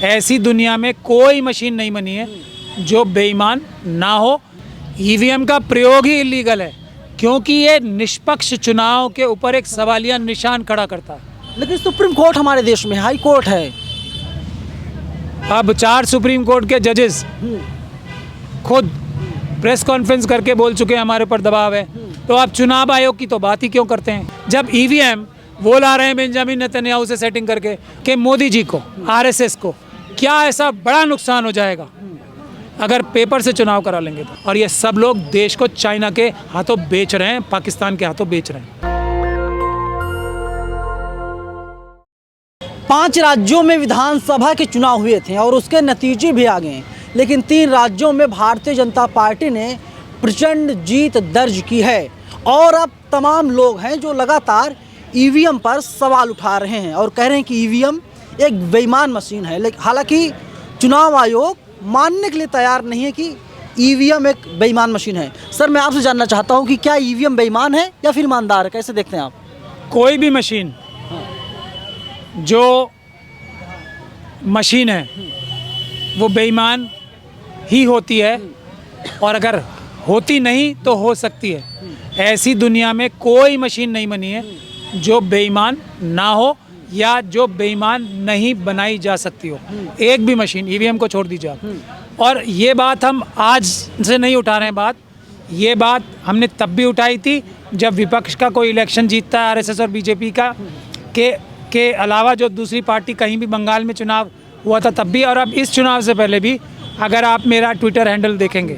ऐसी दुनिया में कोई मशीन नहीं बनी है जो बेईमान ना हो। ईवीएम का प्रयोग ही इलीगल है क्योंकि ये निष्पक्ष चुनाव के ऊपर एक सवालिया निशान खड़ा करता है। लेकिन सुप्रीम कोर्ट हमारे देश में, हाई कोर्ट है। अब 4 सुप्रीम कोर्ट के जजेस खुद प्रेस कॉन्फ्रेंस करके बोल चुके हैं हमारे ऊपर दबाव है, तो आप चुनाव आयोग की तो बात ही क्यों करते हैं? जब ईवीएम वो ला रहे हैं बेंजामिन नेतन्याहू से सेटिंग करके कि मोदी जी को, आरएसएस को क्या ऐसा बड़ा नुकसान हो जाएगा अगर पेपर से चुनाव करा लेंगे तो। और ये सब लोग देश को चाइना के हाथों बेच रहे हैं, पाकिस्तान के हाथों बेच रहे हैं। 5 राज्यों में विधानसभा के चुनाव हुए थे और उसके नतीजे भी आ गए, लेकिन 3 राज्यों में भारतीय जनता पार्टी ने प्रचंड जीत दर्ज की है। और अब तमाम लोग हैं जो लगातार ईवीएम पर सवाल उठा रहे हैं और कह रहे हैं कि ईवीएम एक बेईमान मशीन है। लेकिन हालांकि चुनाव आयोग मानने के लिए तैयार नहीं है कि ईवीएम एक बेईमान मशीन है। सर, मैं आपसे जानना चाहता हूं कि क्या ईवीएम बेईमान है या फिर ईमानदार है? कैसे देखते हैं आप? कोई भी मशीन जो मशीन है वो बेईमान ही होती है, और अगर होती नहीं तो हो सकती है। ऐसी दुनिया में कोई मशीन नहीं बनी है जो बेईमान ना हो या जो बेईमान नहीं बनाई जा सकती हो। एक भी मशीन, ईवीएम को छोड़ दीजिए आप। और ये बात हम आज से नहीं उठा रहे हैं, ये बात हमने तब भी उठाई थी जब विपक्ष का कोई इलेक्शन जीतता है, आरएसएस और बीजेपी का के अलावा जो दूसरी पार्टी कहीं भी बंगाल में चुनाव हुआ था तब भी, और अब इस चुनाव से पहले भी। अगर आप मेरा ट्विटर हैंडल देखेंगे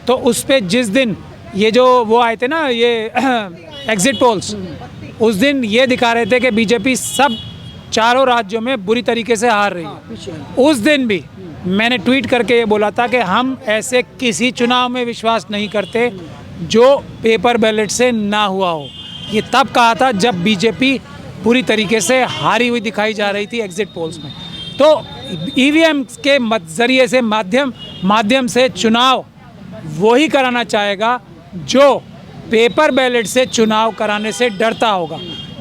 तो उस पर जिस दिन ये जो वो आए थे ना, ये एग्जिट पोल्स, उस दिन ये दिखा रहे थे कि बीजेपी सब 4 राज्यों में बुरी तरीके से हार रही है। उस दिन भी मैंने ट्वीट करके ये बोला था कि हम ऐसे किसी चुनाव में विश्वास नहीं करते जो पेपर बैलेट से ना हुआ हो। ये तब कहा था जब बीजेपी पूरी तरीके से हारी हुई दिखाई जा रही थी एग्जिट पोल्स में। तो ईवीएम के ज़रिए से माध्यम से चुनाव वही कराना चाहेगा जो पेपर बैलेट से चुनाव कराने से डरता होगा।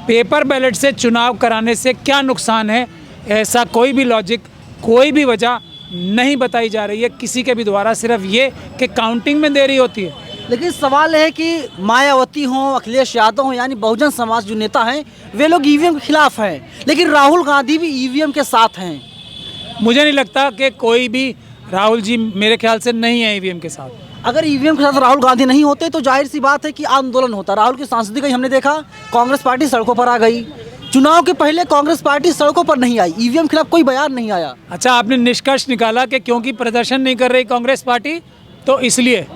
पेपर बैलेट से चुनाव कराने से क्या नुकसान है, ऐसा कोई भी लॉजिक, कोई भी वजह नहीं बताई जा रही है किसी के भी द्वारा, सिर्फ ये कि काउंटिंग में देरी होती है। लेकिन सवाल है कि मायावती हों, अखिलेश यादव हों, यानी बहुजन समाज जो नेता हैं, वे लोग ईवीएम के खिलाफ हैं, लेकिन राहुल गांधी भी ईवीएम के साथ हैं। मुझे नहीं लगता कि कोई भी, राहुल जी मेरे ख्याल से नहीं है ईवीएम के साथ। अगर ईवीएम के साथ राहुल गांधी नहीं होते तो जाहिर सी बात है कि आंदोलन होता। राहुल की सांसदी का हमने देखा, कांग्रेस पार्टी सड़कों पर आ गई। चुनाव के पहले कांग्रेस पार्टी सड़कों पर नहीं आई, ईवीएम के खिलाफ कोई बयान नहीं आया। अच्छा, आपने निष्कर्ष निकाला कि क्योंकि प्रदर्शन नहीं कर रही कांग्रेस पार्टी तो इसलिए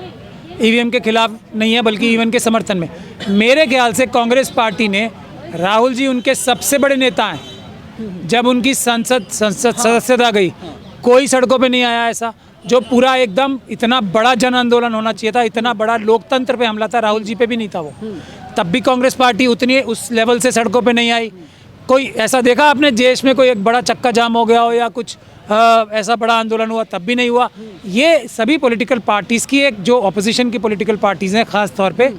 ईवीएम के खिलाफ नहीं है, बल्कि ईवीएम के समर्थन में। मेरे ख्याल से कांग्रेस पार्टी ने, राहुल जी उनके सबसे बड़े नेता हैं, जब उनकी संसद सदस्यता गई कोई सड़कों पे नहीं आया। ऐसा जो पूरा एकदम इतना बड़ा जन आंदोलन होना चाहिए था, इतना बड़ा लोकतंत्र पे हमला था, राहुल जी पे भी नहीं था वो। तब भी कांग्रेस पार्टी उतनी उस लेवल से सड़कों पे नहीं आई। कोई ऐसा देखा आपने देश में कोई एक बड़ा चक्का जाम हो गया हो या कुछ ऐसा बड़ा आंदोलन हुआ, तब भी नहीं हुआ। ये सभी पॉलिटिकल पार्टीज़ की, एक जो अपोजिशन की पॉलिटिकल पार्टीज़ हैं ख़ास तौर पे,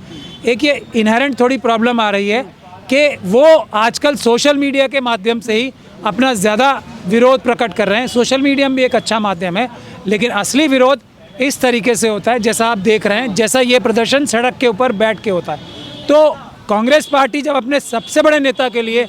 एक ये इनहेरेंट थोड़ी प्रॉब्लम आ रही है कि वो आजकल सोशल मीडिया के माध्यम से ही अपना ज़्यादा विरोध प्रकट कर रहे हैं। सोशल मीडिया भी एक अच्छा माध्यम है, लेकिन असली विरोध इस तरीके से होता है जैसा आप देख रहे हैं, जैसा ये प्रदर्शन सड़क के ऊपर बैठ के होता है। तो कांग्रेस पार्टी जब अपने सबसे बड़े नेता के लिए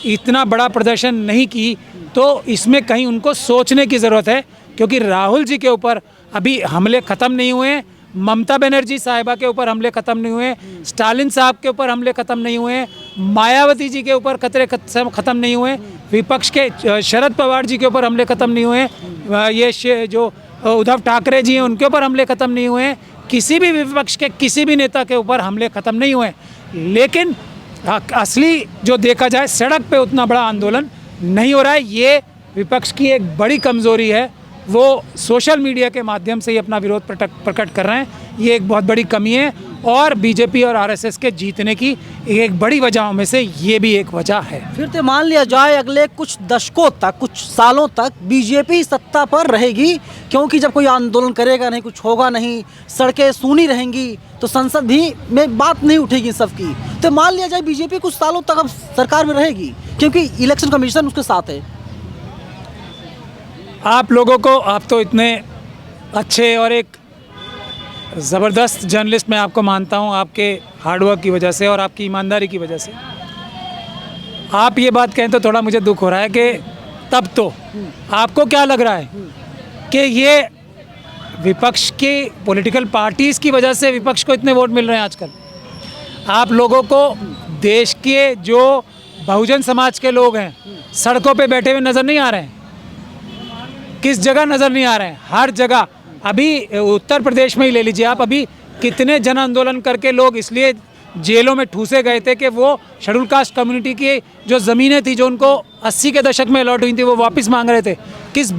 इतना बड़ा प्रदर्शन नहीं की तो इसमें कहीं उनको सोचने की ज़रूरत है, क्योंकि राहुल जी के ऊपर अभी हमले ख़त्म नहीं हुए हैं, ममता बनर्जी साहिबा के ऊपर हमले ख़त्म नहीं हुए, स्टालिन साहब के ऊपर हमले ख़त्म नहीं हुए, मायावती जी के ऊपर खतरे ख़त्म नहीं हुए, विपक्ष के शरद पवार जी के ऊपर हमले ख़त्म नहीं हुए, ये जो उद्धव ठाकरे जी हैं उनके ऊपर हमले ख़त्म नहीं हुए, किसी भी विपक्ष के किसी भी नेता के ऊपर हमले ख़त्म नहीं हुए। लेकिन असली जो देखा जाए सड़क पे उतना बड़ा आंदोलन नहीं हो रहा है। ये विपक्ष की एक बड़ी कमज़ोरी है, वो सोशल मीडिया के माध्यम से ही अपना विरोध प्रकट कर रहे हैं। ये एक बहुत बड़ी कमी है और बीजेपी और आरएसएस के जीतने की एक बड़ी वजहों में से ये भी एक वजह है। फिर तो मान लिया जाए अगले कुछ दशकों तक, कुछ सालों तक बीजेपी सत्ता पर रहेगी, क्योंकि जब कोई आंदोलन करेगा नहीं, कुछ होगा नहीं, सड़कें सूनी रहेंगी, तो संसद भी में बात नहीं उठेगी सबकी। तो मान लिया जाए बीजेपी कुछ सालों तक अब सरकार में रहेगी, क्योंकि इलेक्शन कमीशन उसके साथ है। आप लोगों को, आप तो इतने अच्छे और एक ज़बरदस्त जर्नलिस्ट मैं आपको मानता हूं आपके हार्डवर्क की वजह से और आपकी ईमानदारी की वजह से। आप ये बात कहें तो थोड़ा मुझे दुख हो रहा है कि तब तो आपको क्या लग रहा है कि ये विपक्ष की पॉलिटिकल पार्टीज़ की वजह से विपक्ष को इतने वोट मिल रहे हैं आजकल। आप लोगों को देश के जो बहुजन समाज के लोग हैं सड़कों पे बैठे हुए नज़र नहीं आ रहे हैं? किस जगह नज़र नहीं आ रहे हैं? हर जगह। अभी उत्तर प्रदेश में ही ले लीजिए आप, अभी कितने जन आंदोलन करके लोग इसलिए जेलों में ठूसे गए थे कि वो शेड्यूल कास्ट कम्युनिटी की जो ज़मीनें थी जो उनको 80 के दशक में अलॉट हुई थी वो वापस मांग रहे थे। किस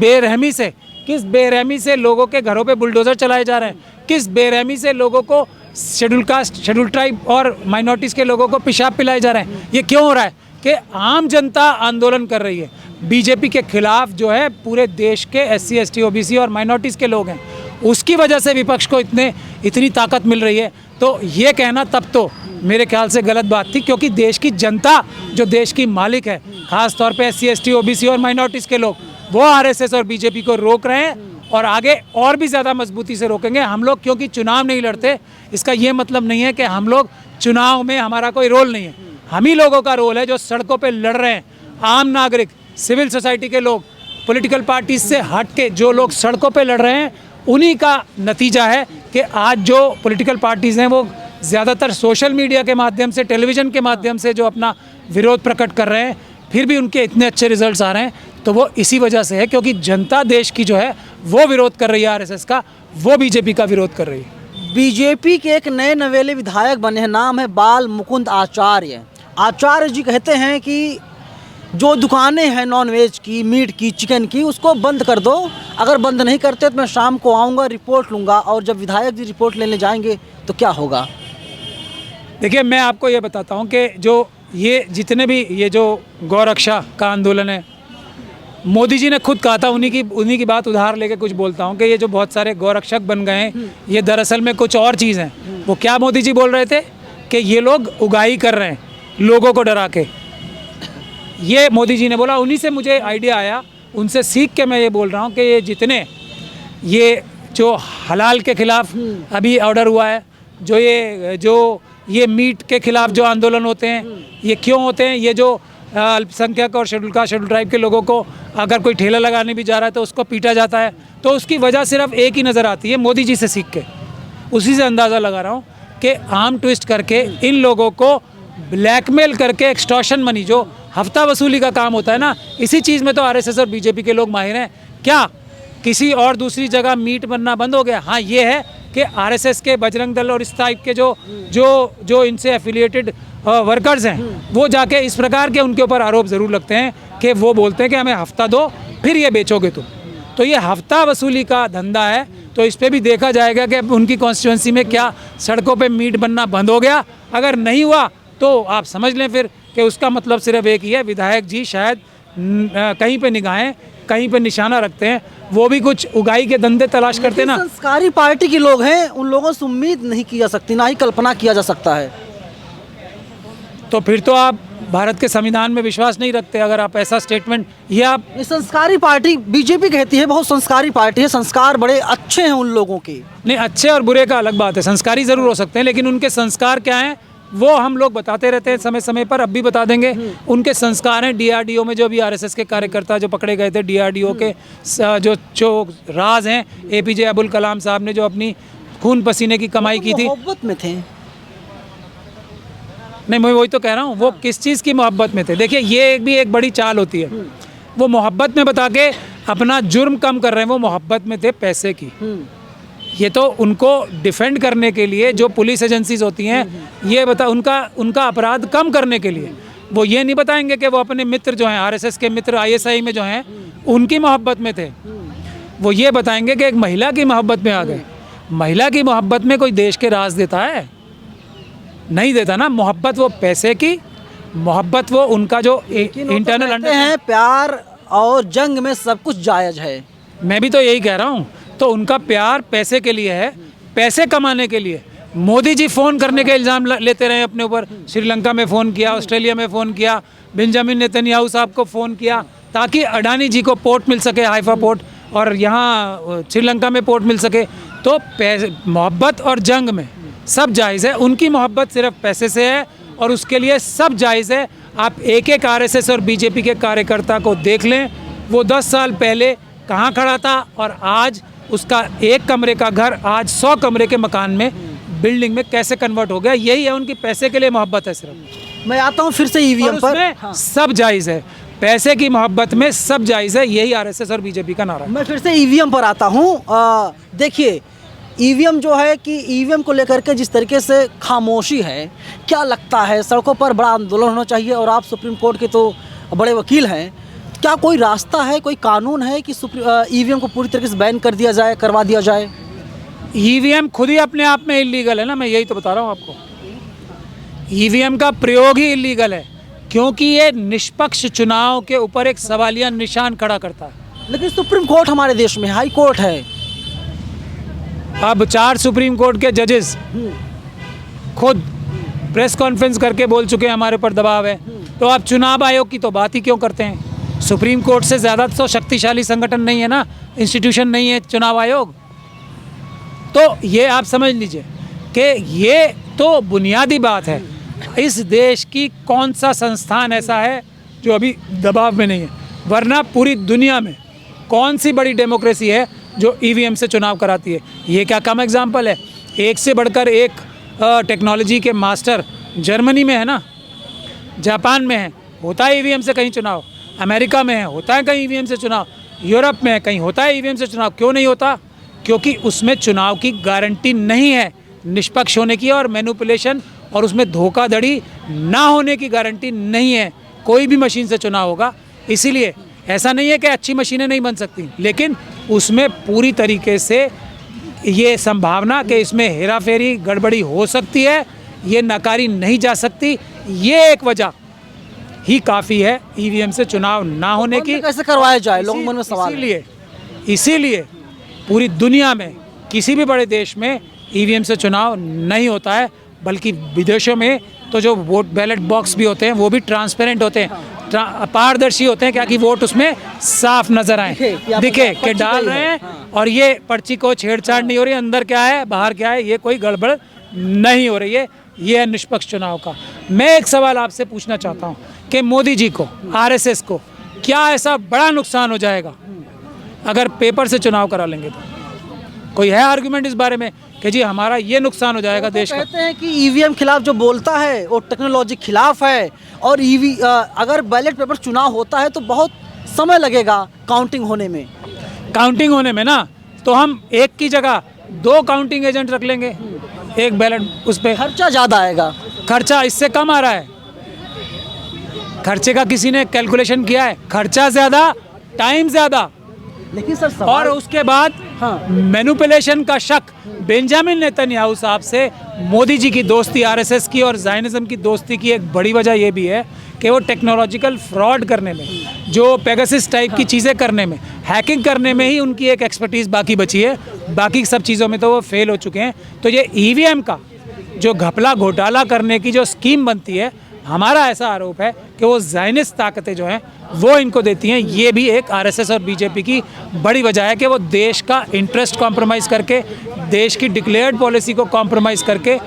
बेरहमी से लोगों के घरों पे बुलडोज़र चलाए जा रहे हैं, किस बेरहमी से लोगों को शेड्यूल कास्ट, शेड्यूल ट्राइब और माइनॉरिटीज़ के लोगों को पेशाब पिलाए जा रहे हैं। ये क्यों हो रहा है कि आम जनता आंदोलन कर रही है बीजेपी के खिलाफ, जो है पूरे देश के SC ST OBC और माइनॉरिटीज़ के लोग हैं, उसकी वजह से विपक्ष को इतनी ताकत मिल रही है। तो ये कहना तब तो मेरे ख्याल से गलत बात थी, क्योंकि देश की जनता जो देश की मालिक है, ख़ास तौर पे SC ST OBC और माइनॉरिटीज़ के लोग, वो RSS और बीजेपी को रोक रहे हैं और आगे और भी ज़्यादा मजबूती से रोकेंगे। हम लोग क्योंकि चुनाव नहीं लड़ते, इसका ये मतलब नहीं है कि हम लोग चुनाव में हमारा कोई रोल नहीं है। हम ही लोगों का रोल है जो सड़कों पर लड़ रहे हैं। आम नागरिक, सिविल सोसाइटी के लोग, पॉलिटिकल पार्टीज से हट के जो लोग सड़कों पे लड़ रहे हैं, उन्हीं का नतीजा है कि आज जो पॉलिटिकल पार्टीज़ हैं वो ज़्यादातर सोशल मीडिया के माध्यम से, टेलीविज़न के माध्यम से जो अपना विरोध प्रकट कर रहे हैं, फिर भी उनके इतने अच्छे रिजल्ट्स आ रहे हैं। तो वो इसी वजह से है क्योंकि जनता देश की जो है वो विरोध कर रही है RSS का, वो बीजेपी का विरोध कर रही है। बीजेपी के एक नए नवेले विधायक बने हैं, नाम है बाल मुकुंद आचार्य। आचार्य जी कहते हैं कि जो दुकानें हैं नॉनवेज की, मीट की, चिकन की, उसको बंद कर दो। अगर बंद नहीं करते तो मैं शाम को आऊँगा, रिपोर्ट लूँगा, और जब विधायक जी रिपोर्ट लेने जाएंगे तो क्या होगा? देखिए, मैं आपको ये बताता हूँ कि जो ये जितने भी ये जो गौरक्षा का आंदोलन है, मोदी जी ने खुद कहा था, उन्हीं की बात उधार लेके कुछ बोलता हूँ कि ये जो बहुत सारे गौरक्षक बन गए हैं, ये दरअसल में कुछ और चीज़ हैं। वो क्या मोदी जी बोल रहे थे कि ये लोग उगाही कर रहे हैं लोगों को डरा के, ये मोदी जी ने बोला। उन्हीं से मुझे आइडिया आया, उनसे सीख के मैं ये बोल रहा हूँ कि ये जितने ये जो हलाल के खिलाफ अभी ऑर्डर हुआ है, जो ये मीट के खिलाफ जो आंदोलन होते हैं, ये क्यों होते हैं? ये जो अल्पसंख्यक और शेड्यूल कास्ट, शेड्यूल ट्राइब के लोगों को अगर कोई ठेला लगाने भी जा रहा है तो उसको पीटा जाता है, तो उसकी वजह सिर्फ एक ही नज़र आती है, मोदी जी से सीख के। उसी से अंदाज़ा लगा रहा हूँ कि आर्म ट्विस्ट करके इन लोगों को ब्लैकमेल करके, एक्सटॉर्शन मनी जो हफ्ता वसूली का काम होता है ना, इसी चीज़ में तो RSS और बीजेपी के लोग माहिर हैं। क्या किसी और दूसरी जगह मीट बनना बंद हो गया? हाँ, ये है कि RSS के, बजरंग दल और इस टाइप के जो इनसे एफिलिएटेड वर्कर्स हैं, वो जाके इस प्रकार के उनके ऊपर आरोप ज़रूर लगते हैं कि वो बोलते हैं कि हमें हफ्ता दो फिर ये बेचोगे तुम। तो ये हफ्ता वसूली का धंधा है। तो इस पर भी देखा जाएगा कि उनकी कॉन्स्टिट्यूंसी में क्या सड़कों पे मीट बनना बंद हो गया। अगर नहीं हुआ तो आप समझ लें फिर कि उसका मतलब सिर्फ एक ही है, विधायक जी शायद कहीं पे निगाहें, कहीं पे निशाना रखते हैं, वो भी कुछ उगाई के धंधे तलाश करते ना। संस्कारी पार्टी के लोग हैं, उन लोगों से उम्मीद नहीं की जा सकती, ना ही कल्पना किया जा सकता है। तो फिर तो आप भारत के संविधान में विश्वास नहीं रखते अगर आप ऐसा स्टेटमेंट, ये आप संस्कारी पार्टी बीजेपी कहती है, बहुत संस्कारी पार्टी है, संस्कार बड़े अच्छे हैं उन लोगों के। नहीं, अच्छे और बुरे का अलग बात है, संस्कारी ज़रूर हो सकते हैं, लेकिन उनके संस्कार क्या हैं वो हम लोग बताते रहते हैं समय समय पर, अब भी बता देंगे। उनके संस्कार हैं DRDO में जो भी RSS के कार्यकर्ता जो पकड़े गए थे, DRDO के जो राज हैं, APJ अब्दुल कलाम साहब ने जो अपनी खून पसीने की कमाई की थी, मोहब्बत में थे। नहीं, मैं वही तो कह रहा हूँ, वो किस चीज़ की मोहब्बत में थे। देखिए, ये भी एक बड़ी चाल होती है, वो मोहब्बत में बता के अपना जुर्म कम कर रहे हैं। वो मोहब्बत में थे पैसे की, ये तो उनको डिफेंड करने के लिए जो पुलिस एजेंसीज होती हैं, ये उनका अपराध कम करने के लिए, वो ये नहीं बताएंगे कि वो अपने मित्र जो हैं RSS के मित्र ISI में जो हैं उनकी मोहब्बत में थे। वो ये बताएंगे कि एक महिला की मोहब्बत में आ गए। महिला की मोहब्बत में कोई देश के राज देता है? नहीं देता ना। मोहब्बत वो पैसे की, मोहब्बत वो उनका जो इंटरनल है, प्यार और जंग में सब कुछ जायज़ है। मैं भी तो यही कह रहा हूँ। तो उनका प्यार पैसे के लिए है, पैसे कमाने के लिए। मोदी जी फ़ोन करने के इल्ज़ाम लेते रहे अपने ऊपर, श्रीलंका में फ़ोन किया, ऑस्ट्रेलिया में फ़ोन किया, बेंजामिन नेतन्याहू साहब को फ़ोन किया ताकि अडानी जी को पोर्ट मिल सके, हाइफा पोर्ट। और यहाँ श्रीलंका में पोर्ट मिल सके। तो मोहब्बत और जंग में सब जायज़ है। उनकी मोहब्बत सिर्फ पैसे से है और उसके लिए सब जायज़ है। आप एक एक आरएसएस और बीजेपी के कार्यकर्ता को देख लें, वो 10 साल पहले कहाँ खड़ा था और आज उसका 1 कमरे का घर आज 100 कमरे के मकान में, बिल्डिंग में कैसे कन्वर्ट हो गया। यही है उनकी पैसे के लिए मोहब्बत है सिर्फ। मैं आता हूँ फिर से ईवीएम पर। हाँ। सब जायज़ है, पैसे की मोहब्बत में सब जायज़ है। यही आरएसएस और बीजेपी का नारा है। मैं फिर से ईवीएम पर आता हूँ। देखिए, ईवीएम जो है कि ईवीएम को लेकर के जिस तरीके से खामोशी है, क्या लगता है सड़कों पर बड़ा आंदोलन होना चाहिए? और आप सुप्रीम कोर्ट के तो बड़े वकील हैं, क्या कोई रास्ता है, कोई कानून है कि ईवीएम को पूरी तरीके से बैन कर दिया जाए, करवा दिया जाए? ईवीएम खुद ही अपने आप में इलीगल है ना, मैं यही तो बता रहा हूँ आपको। ईवीएम का प्रयोग ही इलीगल है क्योंकि ये निष्पक्ष चुनाव के ऊपर एक सवालिया निशान खड़ा करता है। लेकिन सुप्रीम कोर्ट हमारे देश में, हाई कोर्ट है। अब 4 सुप्रीम कोर्ट के जजेस खुद प्रेस कॉन्फ्रेंस करके बोल चुके हैं हमारे ऊपर दबाव है। तो आप चुनाव आयोग की तो बात ही क्यों करते हैं? सुप्रीम कोर्ट से ज़्यादा तो शक्तिशाली संगठन नहीं है ना, इंस्टीट्यूशन नहीं है चुनाव आयोग। तो ये आप समझ लीजिए कि ये तो बुनियादी बात है। इस देश की कौन सा संस्थान ऐसा है जो अभी दबाव में नहीं है? वरना पूरी दुनिया में कौन सी बड़ी डेमोक्रेसी है जो ईवीएम से चुनाव कराती है? ये क्या कम एग्जाम्पल है? एक से बढ़कर एक टेक्नोलॉजी के मास्टर जर्मनी में है ना, जापान में है, होता है ईवीएम से कहीं चुनाव। अमेरिका में है, होता है कहीं ईवीएम से चुनाव। यूरोप में है, कहीं होता है ईवीएम से चुनाव। क्यों नहीं होता? क्योंकि उसमें चुनाव की गारंटी नहीं है निष्पक्ष होने की, और मैनिपुलेशन और उसमें धोखाधड़ी ना होने की गारंटी नहीं है। कोई भी मशीन से चुनाव होगा। इसीलिए ऐसा नहीं है कि अच्छी मशीनें नहीं बन सकती, लेकिन उसमें पूरी तरीके से ये संभावना कि इसमें हेराफेरी गड़बड़ी हो सकती है, ये नकारी नहीं जा सकती। ये एक वजह ही काफ़ी है ईवीएम से चुनाव ना होने की। कैसे करवाया जाए, लोगों के मन में सवाल है। इसीलिए पूरी दुनिया में किसी भी बड़े देश में ईवीएम से चुनाव नहीं होता है, बल्कि विदेशों में तो जो वोट बैलेट बॉक्स भी होते हैं वो भी ट्रांसपेरेंट होते हैं, पारदर्शी होते हैं, क्या कि वोट उसमें साफ नजर आए, दिखे कि डाल रहे हैं। और ये पर्ची को छेड़छाड़ नहीं हो रही है, अंदर क्या है बाहर क्या है, ये कोई गड़बड़ नहीं हो रही है। ये है निष्पक्ष चुनाव का। मैं एक सवाल आपसे पूछना चाहता हूँ कि मोदी जी को, आरएसएस को क्या ऐसा बड़ा नुकसान हो जाएगा अगर पेपर से चुनाव करा लेंगे? तो कोई है आर्गुमेंट इस बारे में कि जी हमारा ये नुकसान हो जाएगा देश का? कहते हैं कि ईवीएम खिलाफ जो बोलता है वो टेक्नोलॉजी खिलाफ है, और अगर बैलेट पेपर चुनाव होता है तो बहुत समय लगेगा काउंटिंग होने में। काउंटिंग होने में ना, तो हम एक की जगह 2 काउंटिंग एजेंट रख लेंगे, एक बैलेट उस पर। खर्चा ज़्यादा आएगा। खर्चा इससे कम आ रहा है। खर्चे का किसी ने कैलकुलेशन किया है? खर्चा ज़्यादा, टाइम ज़्यादा। लेकिन सर और उसके बाद मैनिपुलेशन का शक बेंजामिन नेतन्याहू साहब से मोदी जी की दोस्ती, आरएसएस की और ज़ायनिज़्म की दोस्ती की एक बड़ी वजह यह भी है कि वो टेक्नोलॉजिकल फ्रॉड करने में, जो पेगासस टाइप की चीज़ें करने में, हैकिंग करने में ही उनकी एक एक्सपर्टीज़ बाकी बची है। बाकी सब चीज़ों में तो वो फेल हो चुके हैं। तो ये ईवीएम का जो घपला घोटाला करने की जो स्कीम बनती है, हमारा ऐसा आरोप है कि वो ज़ायनिस्ट ताकतें जो हैं वो इनको देती हैं। ये भी एक आरएसएस और बीजेपी की बड़ी वजह है कि वो देश का इंटरेस्ट कॉम्प्रोमाइज़ करके, देश की डिक्लेयर्ड पॉलिसी को कॉम्प्रोमाइज़ करके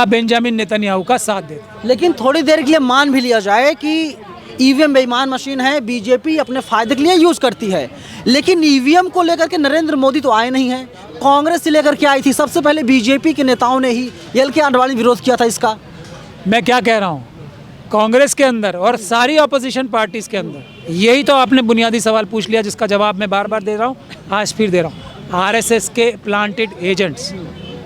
बेंजामिन नेतन्याहू का साथ देते हैं। लेकिन थोड़ी देर के लिए मान भी लिया जाए कि ईवीएम बेईमान मशीन है, बीजेपी अपने फ़ायदे के लिए यूज़ करती है, लेकिन ईवीएम को लेकर के नरेंद्र मोदी तो आए नहीं हैं। कांग्रेस से लेकर के आई थी, सबसे पहले बीजेपी के नेताओं ने ही, एल.के. आडवाणी विरोध किया था इसका। मैं क्या कह रहा हूँ, कांग्रेस के अंदर और सारी ऑपोजिशन पार्टीज़ के अंदर यही तो आपने बुनियादी सवाल पूछ लिया, जिसका जवाब मैं बार बार दे रहा हूँ, आज फिर दे रहा हूँ। आरएसएस के प्लांटेड एजेंट्स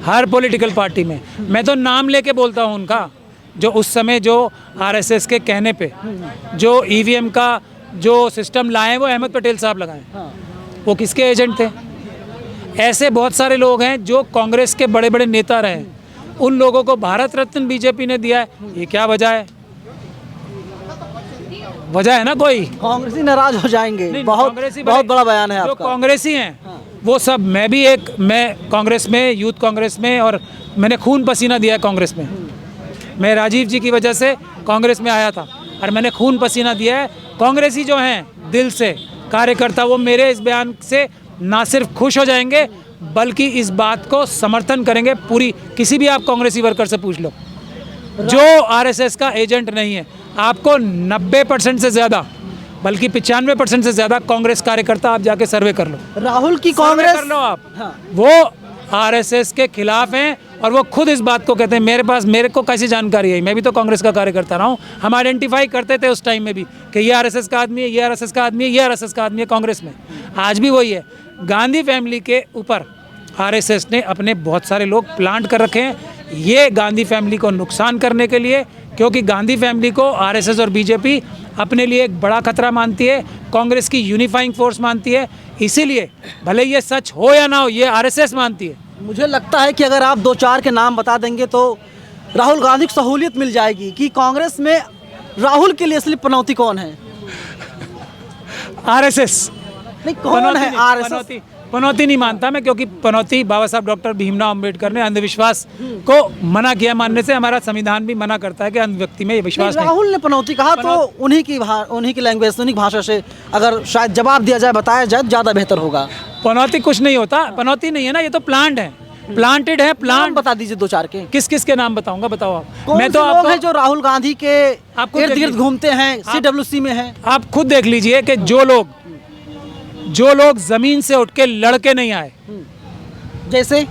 हर पॉलिटिकल पार्टी में, मैं तो नाम लेके बोलता हूँ उनका, जो उस समय जो आरएसएस के कहने पे जो ईवीएम का जो सिस्टम लाए वो अहमद पटेल साहब लगाए, वो किसके एजेंट थे? ऐसे बहुत सारे लोग हैं जो कांग्रेस के बड़े बड़े नेता रहे, उन लोगों को भारत रत्न बीजेपी ने दिया है। ये क्या वजह है? वजह है ना कोई? कांग्रेसी नाराज हो जाएंगे। बहुत बड़ा बयान है आपका। जो कांग्रेसी हैं वो सब, मैं कांग्रेस में, यूथ कांग्रेस में, और मैंने खून पसीना दिया है कांग्रेस में। मैं राजीव जी की वजह से कांग्रेस में आया था और मैंने खून पसीना दिया है। कांग्रेसी जो हैं दिल से कार्यकर्ता, वो मेरे इस बयान से ना सिर्फ खुश हो जाएंगे बल्कि इस बात को समर्थन करेंगे। पूरी किसी भी आप कांग्रेसी वर्कर से पूछ लो जो आरएसएस का एजेंट नहीं है, आपको 90% से ज़्यादा बल्कि 95% से ज़्यादा कांग्रेस कार्यकर्ता आप जाके सर्वे कर लो, राहुल की सर्वे कांग्रेस कर लो आप। हाँ। वो आरएसएस के खिलाफ हैं और वो खुद इस बात को कहते हैं। मेरे को कैसी जानकारी है, मैं भी तो कांग्रेस का कार्यकर्ता रहा हूँ। हम आइडेंटिफाई करते थे उस टाइम में भी कि ये आरएसएस का आदमी है, ये आरएसएस का आदमी है, ये आरएसएस का आदमी है कांग्रेस में। आज भी वही है। गांधी फैमिली के ऊपर आरएसएस ने अपने बहुत सारे लोग प्लांट कर रखे हैं, ये गांधी फैमिली को नुकसान करने के लिए, क्योंकि गांधी फैमिली को आरएसएस और बीजेपी अपने लिए एक बड़ा खतरा मानती है, कांग्रेस की यूनिफाइंग फोर्स मानती है। इसीलिए भले ये सच हो या ना हो, ये आरएसएस मानती है। मुझे लगता है कि अगर आप 2-4 के नाम बता देंगे तो राहुल गांधी को सहूलियत मिल जाएगी कि कांग्रेस में राहुल के लिए असली पनौती कौन है? आरएसएस नहीं, कौन है आरएसएस? पनौती नहीं मानता मैं, क्योंकि पनौती बाबा साहब डॉक्टर भीमराव अंबेडकर ने अंधविश्वास को मना किया मानने से। हमारा संविधान भी मना करता है कि अंध व्यक्ति में ये विश्वास नहीं। राहुल ने पनौती कहा तो उन्हीं की लैंग्वेज, उन्हीं की भाषा से अगर शायद जवाब दिया जाए, बताया जाए, ज़्यादा बेहतर होगा। पनौती कुछ नहीं होता, पनौती नहीं है ना, ये तो प्लांट है, प्लांटेड है। नाम प्लांट बता दीजिए 2-4 के। किस किस के नाम बताऊंगा, बताओ आप। मैं तो लोग हैं जो राहुल गांधी के आपको इर्द गिर्द घूमते हैं, CWC में हैं। आप खुद देख लीजिए कि जो लोग जमीन से उठ के लड़के नहीं आए, जैसे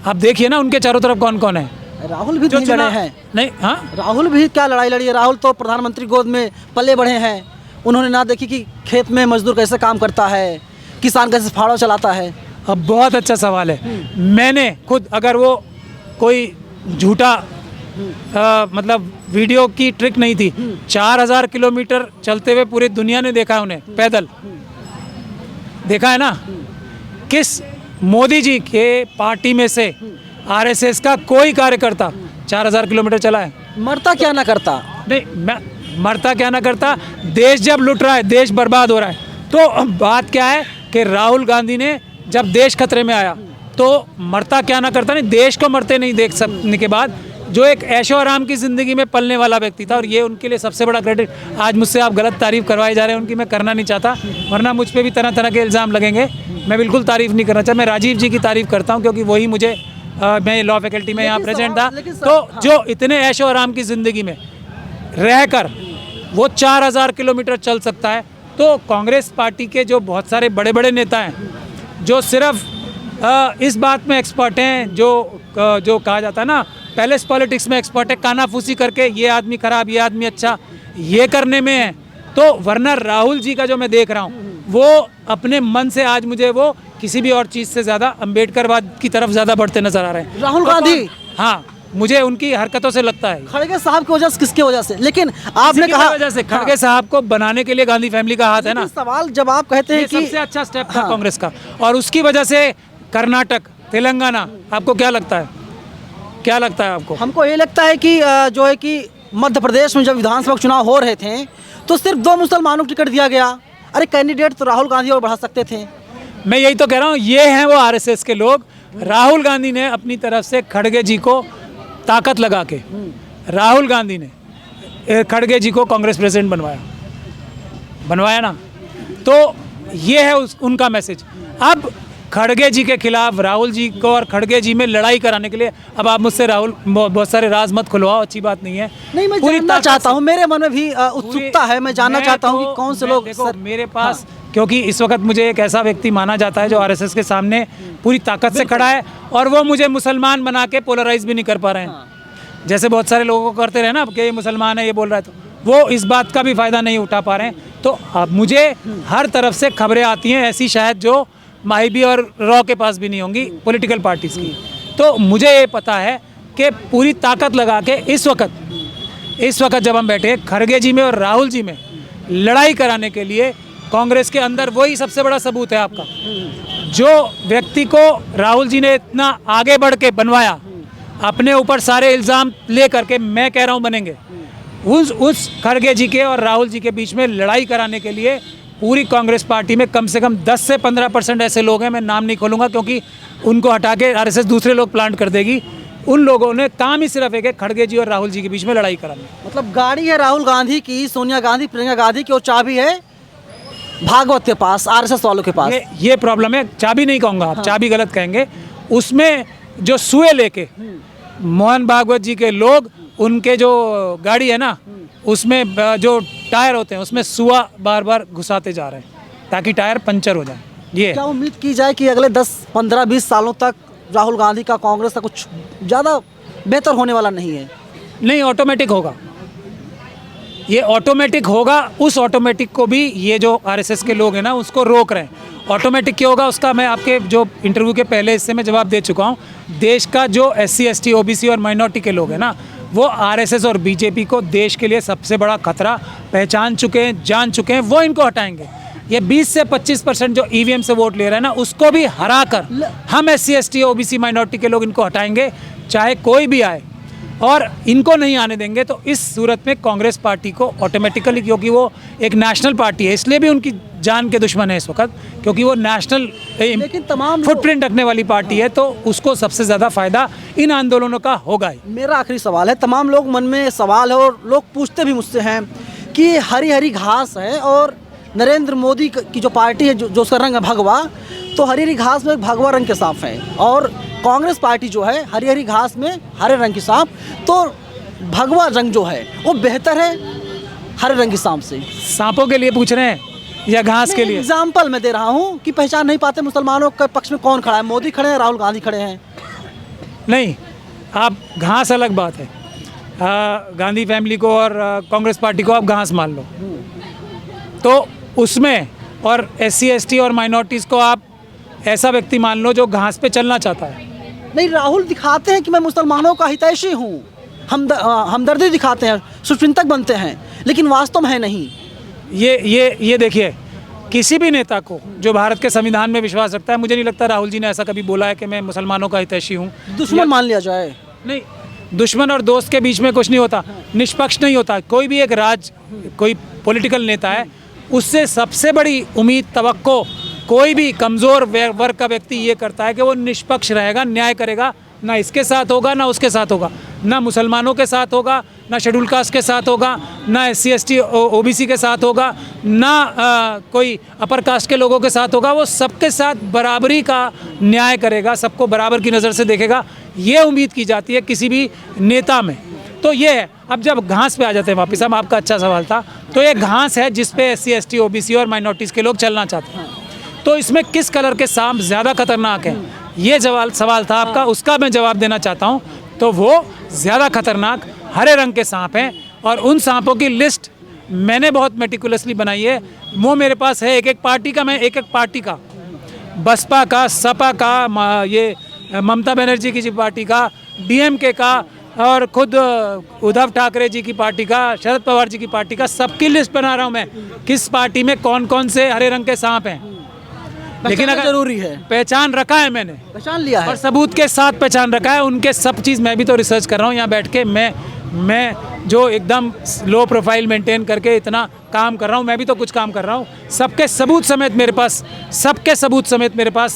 आप देखिए ना उनके चारों तरफ कौन कौन है। राहुल भी जो नहीं लड़े हैं। नहीं, हाँ, राहुल भी क्या लड़ाई लड़ी है? राहुल तो प्रधानमंत्री गोद में पले बढ़े हैं। उन्होंने ना देखी कि खेत में मजदूर कैसे काम करता है, किसान कैसे फाड़ो चलाता है। अब बहुत अच्छा सवाल है। मैंने खुद, अगर वो कोई झूठा मतलब वीडियो की ट्रिक नहीं थी, 4000 किलोमीटर चलते हुए पूरी दुनिया ने देखा है उन्हें, पैदल देखा है ना। किस मोदी जी के पार्टी में से आरएसएस का कोई कार्यकर्ता 4000 किलोमीटर चला है? मरता क्या ना करता? नहीं, मरता क्या ना करता। देश जब लुट रहा है, देश बर्बाद हो रहा है, तो बात क्या है कि राहुल गांधी ने जब देश खतरे में आया तो मरता क्या ना करता। नहीं, देश को मरते नहीं देख सकने के बाद जो एक ऐशो आराम की ज़िंदगी में पलने वाला व्यक्ति था, और ये उनके लिए सबसे बड़ा क्रेडिट। आज मुझसे आप गलत तारीफ़ करवाए जा रहे हैं उनकी, मैं करना नहीं चाहता, वरना मुझ पे भी तरह तरह के इल्ज़ाम लगेंगे। मैं बिल्कुल तारीफ़ नहीं करना चाहता। मैं राजीव जी की तारीफ़ करता हूँ, क्योंकि वही मुझे मैं लॉ फैकल्टी में यहाँ प्रेजेंट था, तो जो इतने ऐशो आराम की ज़िंदगी में रहकर वो 4000 किलोमीटर चल सकता है, तो कांग्रेस पार्टी के जो बहुत सारे बड़े बड़े नेता हैं जो सिर्फ इस बात में एक्सपर्ट हैं, जो कहा जाता है ना पैलेस पॉलिटिक्स में एक्सपर्ट है, कानाफूसी करके ये आदमी खराब, ये आदमी अच्छा, ये करने में है। तो वरना राहुल जी का जो मैं देख रहा हूँ, वो अपने मन से आज मुझे वो किसी भी और चीज़ से ज़्यादा अम्बेडकरवाद की तरफ ज़्यादा बढ़ते नजर आ रहे हैं। राहुल गांधी, हाँ, मुझे उनकी हरकतों से लगता है। खड़गे साहब की वजह से, किसकी वजह से? लेकिन आपने कहा वजह से खड़गे साहब को बनाने के लिए गांधी फैमिली का हाथ है ना। सवाल जब आप कहते हैं ये कि सबसे अच्छा स्टेप था कांग्रेस का, और उसकी वजह से कर्नाटक, तेलंगाना, आपको क्या लगता है, क्या लगता है आपको? हमको ये लगता है कि जो है कि मध्य प्रदेश में जब विधानसभा चुनाव हो रहे थे तो सिर्फ 2 मुसलमानों को टिकट दिया गया। अरे कैंडिडेट तो राहुल गांधी और बढ़ा सकते थे। मैं यही तो कह रहा हूँ, ये हैं वो आरएसएस के लोग। राहुल गांधी ने अपनी तरफ से खड़गे जी को ताकत लगा के, राहुल गांधी ने खड़गे जी को कांग्रेस प्रेसिडेंट बनवाया ना। तो ये है उनका मैसेज। अब खड़गे जी के खिलाफ राहुल जी को और खड़गे जी में लड़ाई कराने के लिए अब आप मुझसे राहुल बहुत सारे राज मत खुलवाओ, अच्छी बात नहीं है। नहीं, मैं जानना चाहता हूँ, मेरे मन में भी उत्सुकता है, मैं जानना चाहता हूँ कि कौन से लोग। देखो, मेरे पास क्योंकि इस वक्त मुझे एक ऐसा व्यक्ति माना जाता है जो आरएसएस के सामने पूरी ताकत से खड़ा है, और वो मुझे मुसलमान बना के पोलराइज भी नहीं कर पा रहे हैं। जैसे बहुत सारे लोगों को करते रहे ना कि ये मुसलमान है, ये बोल रहा है, तो वो इस बात का भी फ़ायदा नहीं उठा पा रहे हैं। तो अब मुझे हर तरफ से खबरें आती हैं ऐसी, शायद जो माईबी और रॉ के पास भी नहीं होंगी पॉलिटिकल पार्टीज़ की। तो मुझे ये पता है कि पूरी ताकत लगा के इस वक्त जब हम बैठे खड़गे जी में और राहुल जी में लड़ाई कराने के लिए, कांग्रेस के अंदर वही सबसे बड़ा सबूत है आपका। जो व्यक्ति को राहुल जी ने इतना आगे बढ़ के बनवाया, अपने ऊपर सारे इल्ज़ाम ले करके, मैं कह रहा हूँ बनेंगे, उस खड़गे जी के और राहुल जी के बीच में लड़ाई कराने के लिए पूरी कांग्रेस पार्टी में कम से कम 10 से 15% ऐसे लोग हैं, मैं नाम नहीं खोलूँगा क्योंकि उनको हटा के आरएसएस दूसरे लोग प्लांट कर देगी। उन लोगों ने काम ही सिर्फ एक है, खड़गे जी और राहुल जी के बीच में लड़ाई करानी। मतलब गाड़ी है राहुल गांधी की, सोनिया गांधी, प्रियंका गांधी की, और चाबी है भागवत के पास, आरएसएस वालों के पास। ये प्रॉब्लम है। चाबी नहीं कहूँगा, आप चाबी गलत कहेंगे। उसमें जो सुए लेके मोहन भागवत जी के लोग, उनके जो गाड़ी है ना, उसमें जो टायर होते हैं उसमें सुआ बार बार घुसाते जा रहे हैं ताकि टायर पंचर हो जाए। ये क्या उम्मीद की जाए कि अगले 10, 15, 20 सालों तक राहुल गांधी का, कांग्रेस का कुछ ज़्यादा बेहतर होने वाला नहीं है? नहीं, ऑटोमेटिक होगा, ये ऑटोमेटिक होगा। उस ऑटोमेटिक को भी ये जो आरएसएस के लोग हैं ना उसको रोक रहे हैं। ऑटोमेटिक क्या होगा उसका मैं आपके जो इंटरव्यू के पहले हिस्से में जवाब दे चुका हूँ। देश का जो SC ST OBC और माइनॉरिटी के लोग हैं ना, वो आरएसएस और बीजेपी को देश के लिए सबसे बड़ा खतरा पहचान चुके हैं, जान चुके हैं, वो इनको हटाएंगे। ये 20 से 25% जो EVM से वोट ले रहे हैं ना, उसको भी हरा कर हम SC ST OBC माइनॉरिटी के लोग इनको हटाएंगे, चाहे कोई भी आए, और इनको नहीं आने देंगे। तो इस सूरत में कांग्रेस पार्टी को ऑटोमेटिकली, क्योंकि वो एक नेशनल पार्टी है, इसलिए भी उनकी जान के दुश्मन है इस वक्त, क्योंकि वो नेशनल लेकिन तमाम फुटप्रिंट रखने वाली पार्टी है, तो उसको सबसे ज़्यादा फायदा इन आंदोलनों का होगा ही। मेरा आखिरी सवाल है, तमाम लोग मन में सवाल है और लोग पूछते भी मुझसे हैं कि हरी हरी घास है और नरेंद्र मोदी की जो पार्टी है, जो उसका रंग है भगवा, तो हरी हरी घास में भगवा रंग के सांप है, और कांग्रेस पार्टी जो है हरी हरी घास में हरे रंग की सांप, तो भगवा रंग जो है वो बेहतर है हरे रंग की सांप से? सांपों के लिए पूछ रहे हैं या घास के लिए? एग्जाम्पल मैं दे रहा हूँ कि पहचान नहीं पाते मुसलमानों के पक्ष में कौन खड़ा है, मोदी खड़े हैं, राहुल गांधी खड़े हैं। नहीं, आप घास अलग बात है। गांधी फैमिली को और कांग्रेस पार्टी को आप घास मान लो, तो उसमें और SC ST और माइनॉरिटीज़ को आप ऐसा व्यक्ति मान लो जो घास पे चलना चाहता है। नहीं, राहुल दिखाते हैं कि मैं मुसलमानों का हितैषी हूँ, हमदर्दी दिखाते हैं, सुचिंतक बनते हैं, लेकिन वास्तव में है नहीं। ये देखिए, किसी भी नेता को जो भारत के संविधान में विश्वास रखता है, मुझे नहीं लगता राहुल जी ने ऐसा कभी बोला है कि मैं मुसलमानों का हितैषी हूँ। दुश्मन मान लिया जाए? नहीं, दुश्मन और दोस्त के बीच में कुछ नहीं होता, निष्पक्ष नहीं होता। कोई भी एक कोई पॉलिटिकल नेता है, उससे सबसे बड़ी उम्मीद, तवक्को कोई भी कमज़ोर वर्ग का व्यक्ति ये करता है कि वो निष्पक्ष रहेगा, न्याय करेगा, ना इसके साथ होगा ना उसके साथ होगा, ना मुसलमानों के साथ होगा, ना शेड्यूल कास्ट के साथ होगा, ना SC ST OBC के साथ होगा, ना कोई अपर कास्ट के लोगों के साथ होगा। वो सबके साथ बराबरी का न्याय करेगा, सबको बराबर की नज़र से देखेगा, ये उम्मीद की जाती है किसी भी नेता में। तो ये है। अब जब घास पे आ जाते हैं वापस, हम, आपका अच्छा सवाल था, तो ये घास है जिस पे SC ST OBC और माइनॉरिटीज़ के लोग चलना चाहते हैं। तो इसमें किस कलर के सांप ज़्यादा खतरनाक हैं, ये सवाल था आपका, उसका मैं जवाब देना चाहता हूँ। तो वो ज़्यादा खतरनाक हरे रंग के सांप हैं, और उन सांपों की लिस्ट मैंने बहुत मेटिकुलसली बनाई है। वो मेरे पास है, एक एक पार्टी का, मैं एक एक पार्टी का, बसपा का, सपा का, ये ममता बनर्जी की पार्टी का, DMK का, और खुद उद्धव ठाकरे जी की पार्टी का, शरद पवार जी की पार्टी का, सबकी लिस्ट बना रहा हूँ मैं, किस पार्टी में कौन कौन से हरे रंग के सांप हैं। लेकिन अगर जरूरी है, पहचान रखा है, मैंने पहचान लिया है और सबूत के साथ पहचान रखा है, उनके सब चीज़ मैं भी तो रिसर्च कर रहा हूँ यहाँ बैठ के। मैं जो एकदम लो प्रोफाइल मेंटेन करके इतना काम कर रहा हूँ, मैं भी तो कुछ काम कर रहा हूँ। सबके सबूत समेत मेरे पास,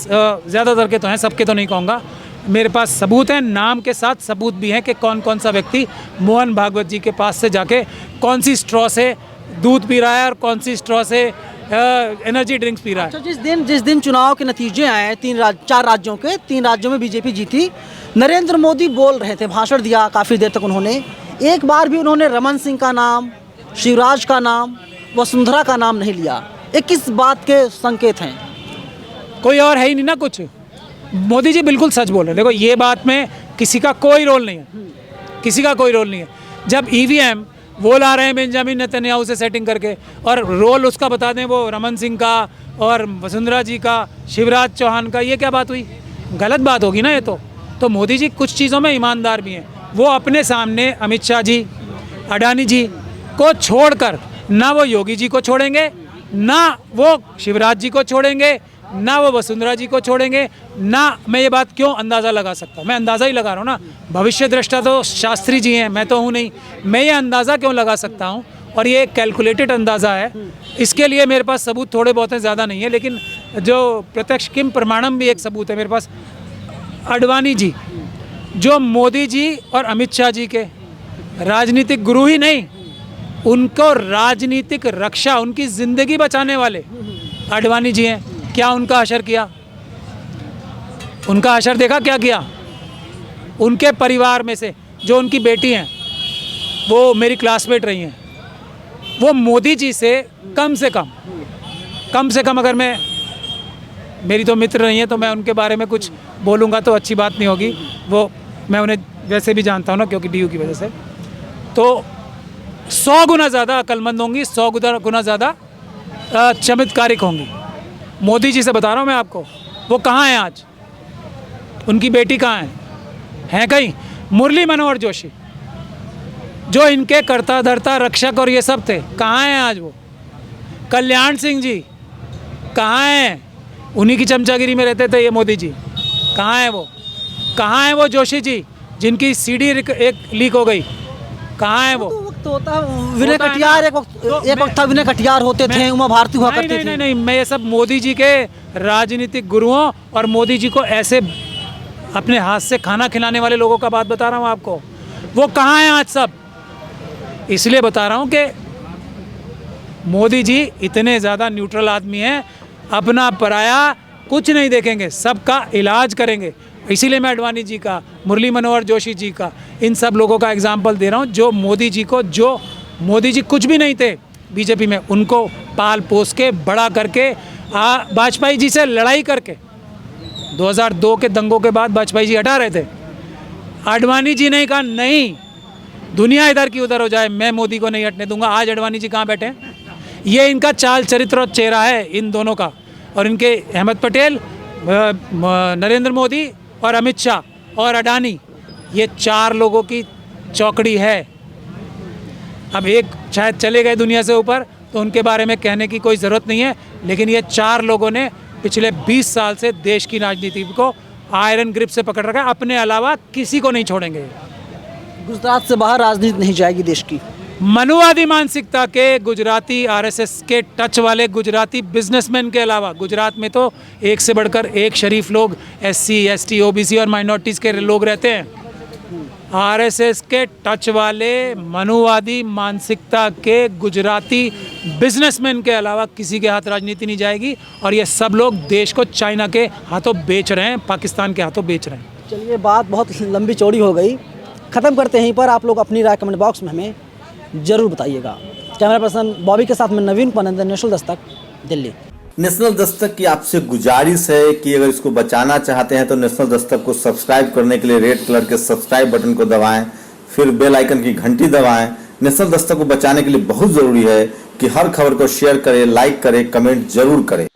ज़्यादातर के तो हैं, सबके तो नहीं कहूँगा, मेरे पास सबूत हैं, नाम के साथ सबूत भी हैं कि कौन कौन सा व्यक्ति मोहन भागवत जी के पास से जाके कौन सी स्ट्रॉ से दूध पी रहा है और कौन सी स्ट्रॉ से एनर्जी ड्रिंक्स पी रहा है। अच्छा, जिस दिन चुनाव के नतीजे आए, 4 राज्यों के, 3 राज्यों में बीजेपी जीती, नरेंद्र मोदी बोल रहे थे, भाषण दिया काफ़ी देर तक उन्होंने, एक बार भी उन्होंने रमन सिंह का नाम, शिवराज का नाम, वसुंधरा का नाम नहीं लिया। ये किस बात के संकेत हैं? कोई और है ही नहीं ना कुछ। मोदी जी बिल्कुल सच बोल रहे हैं। देखो, ये बात में किसी का कोई रोल नहीं है, किसी का कोई रोल नहीं है। जब EVM वो ला रहे हैं बेंजामिन नेतन्याहू से सेटिंग करके, और रोल उसका बता दें वो रमन सिंह का और वसुंधरा जी का, शिवराज चौहान का, ये क्या बात हुई? गलत बात होगी ना ये तो मोदी जी कुछ चीज़ों में ईमानदार भी हैं। वो अपने सामने अमित शाह जी, अडानी जी को छोड़कर ना वो योगी जी को छोड़ेंगे, ना वो शिवराज जी को छोड़ेंगे, ना वो वसुंधरा जी को छोड़ेंगे, ना मैं ये बात क्यों अंदाज़ा लगा सकता हूँ, मैं अंदाज़ा ही लगा रहा हूँ ना, भविष्य दृष्टा तो शास्त्री जी हैं, मैं तो हूँ नहीं, मैं ये अंदाज़ा क्यों लगा सकता हूँ, और ये एक कैलकुलेटेड अंदाज़ा है। इसके लिए मेरे पास सबूत थोड़े बहुत हैं, ज़्यादा नहीं है, लेकिन जो प्रत्यक्ष किम प्रमाणम भी एक सबूत है मेरे पास। अडवाणी जी, जो मोदी जी और अमित शाह जी के राजनीतिक गुरु ही नहीं, उनको राजनीतिक रक्षा, उनकी ज़िंदगी बचाने वाले आडवाणी जी हैं, क्या उनका असर किया? उनका असर देखा क्या किया? उनके परिवार में से जो उनकी बेटी हैं, वो मेरी क्लासमेट रही हैं, वो मोदी जी से कम से कम अगर मैं, मेरी तो मित्र नहीं है तो मैं उनके बारे में कुछ बोलूँगा तो अच्छी बात नहीं होगी, वो मैं उन्हें वैसे भी जानता हूँ ना, क्योंकि डीयू की वजह से, तो 100 गुना ज़्यादा अक्लमंद होंगी, 100 गुना ज़्यादा चमत्कारिक होंगी। मोदी जी से बता रहा हूँ मैं आपको। वो कहाँ हैं आज? उनकी बेटी कहाँ है कहीं? मुरली मनोहर जोशी जो इनके कर्ता धर्ता रक्षक और ये सब थे, कहाँ हैं आज वो? कल्याण सिंह जी कहाँ हैं? उन्हीं की चमचागिरी में रहते थे ये मोदी जी, कहाँ हैं वो? कहाँ हैं वो जोशी जी जिनकी सीडी एक लीक हो गई, कहाँ हैं वो? विनय कटियार एक वक्त था, विनय कटियार होते थे, उमा भारती हुआ करती थी। नहीं, मैं ये सब मोदी जी के राजनीतिक गुरुओं और मोदी जी को ऐसे अपने हाथ से खाना खिलाने वाले लोगों का बात बता रहा हूँ आपको। वो कहाँ हैं आज सब? इसलिए बता रहा हूँ कि मोदी जी इतने ज़्यादा न्यूट्रल आदमी हैं, अपना पराया कुछ नहीं देखेंगे, सबका इलाज करेंगे। इसीलिए मैं आडवाणी जी का, मुरली मनोहर जोशी जी का, इन सब लोगों का एग्जाम्पल दे रहा हूँ जो मोदी जी को, जो मोदी जी कुछ भी नहीं थे बीजेपी में, उनको पाल पोस के बड़ा करके, वाजपेयी जी से लड़ाई करके 2002 के दंगों के बाद वाजपेयी जी हटा रहे थे। आडवाणी जी ने कहा नहीं, दुनिया इधर की उधर हो जाए, मैं मोदी को नहीं हटने दूंगा। आज आडवाणी जी कहाँ बैठे हैं? ये इनका चाल चरित्र और चेहरा है इन दोनों का, और इनके अहमद पटेल, नरेंद्र मोदी और अमित शाह और अडानी, ये 4 लोगों की चौकड़ी है। अब एक शायद चले गए दुनिया से ऊपर, तो उनके बारे में कहने की कोई ज़रूरत नहीं है, लेकिन ये 4 लोगों ने पिछले 20 साल से देश की राजनीति को आयरन ग्रिप से पकड़ रखा है, अपने अलावा किसी को नहीं छोड़ेंगे। गुजरात से बाहर राजनीति नहीं जाएगी देश की। मनुवादी मानसिकता के गुजराती, आरएसएस के टच वाले गुजराती बिजनेसमैन के अलावा, गुजरात में तो एक से बढ़कर एक शरीफ लोग, एससी, एसटी, ओबीसी और माइनॉरिटीज़ के लोग रहते हैं। आरएसएस के टच वाले मनुवादी मानसिकता के गुजराती बिजनेसमैन के अलावा किसी के हाथ राजनीति नहीं जाएगी, और ये सब लोग देश को चाइना के हाथों बेच रहे हैं, पाकिस्तान के हाथों बेच रहे हैं। चलिए, बात बहुत लंबी चौड़ी हो गई, ख़त्म करते हैं यहीं पर। आप लोग अपनी राय कमेंट बॉक्स में हमें ज़रूर बताइएगा। कैमरा पर्सन बॉबी के साथ में नवीन पनंदन, नेशनल दस्तक, दिल्ली। नेशनल दस्तक की आपसे गुजारिश है कि अगर इसको बचाना चाहते हैं तो नेशनल दस्तक को सब्सक्राइब करने के लिए रेड कलर के सब्सक्राइब बटन को दबाएं, फिर बेल आइकन की घंटी दबाएं। नेशनल दस्तक को बचाने के लिए बहुत ज़रूरी है कि हर खबर को शेयर करें, लाइक करें, कमेंट जरूर करें।